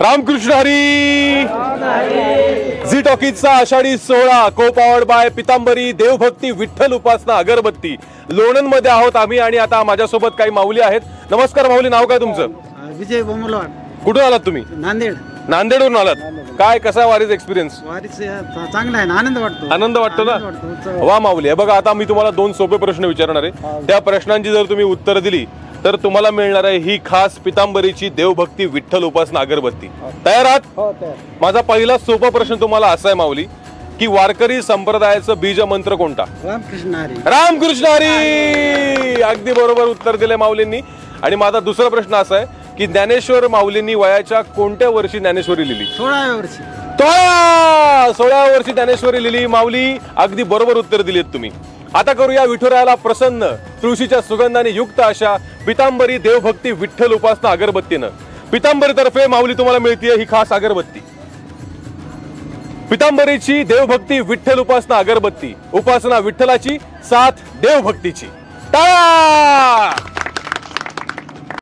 Ramakrishna Hari. Zee टॉकीजचा Ashadhi सोहळा को powered by Pitambari देवभक्ती Vitthal उपासना अगरबत्ती लोणंद मध्ये आहोत आम्ही आणि आता माझ्यासोबत काही माऊली आहेत। नमस्कार माऊली, नाव काय तुमचं? विजय बोमलवाड। कुठून आलात तुम्ही? नांदेड। नांदेडवरून आलात। काय कसा वारीचा एक्सपिरियन्स? वारीच चांगला आहे, आनंद वाटतो। आनंद वाटतो ना? वा माऊली, हे बघा आता मी तुम्हाला दोन सोपे प्रश्न विचारणार आहे। त्या प्रश्नांची जर तुम्ही उत्तर दिली तर तुम्हाला मिळणार आहे ही खास पितांबरीची देवभक्ती विठ्ठल उपासना अगरबत्ती। तयार आहात? हो तयार। माझा पहिला सोपा प्रश्न तुम्हाला असा आहे माऊली की वारकरी संप्रदायाचं बीज मंत्र कोणता? रामकृष्ण हरी। रामकृष्ण हरी, अगदी बरोबर उत्तर दिले माऊलींनी। आणि माझा दुसरा प्रश्न असा आहे की ज्ञानेश्वर माऊलींनी वयाच्या कोणत्या वर्षी ज्ञानेश्वरी लिहिली? 16व्या वर्षी। 16व्या वर्षी ज्ञानेश्वरी लिहिली माऊली, अगदी बरोबर उत्तर दिलेत तुम्ही। आता करूया विठुरायाला प्रसन्न तुळशीच्या सुगंधाने युक्त अशा पितांबरी देवभक्ती विठ्ठल उपासना अगरबत्तीनं। पितांबरी तर्फे माऊली तुम्हाला मिळतीये ही खास अगरबत्ती, पितांबरीची देवभक्ती विठ्ठल उपासना अगरबत्ती। उपासना विठ्ठलाची, साथ देवभक्तीची। टाळ्या!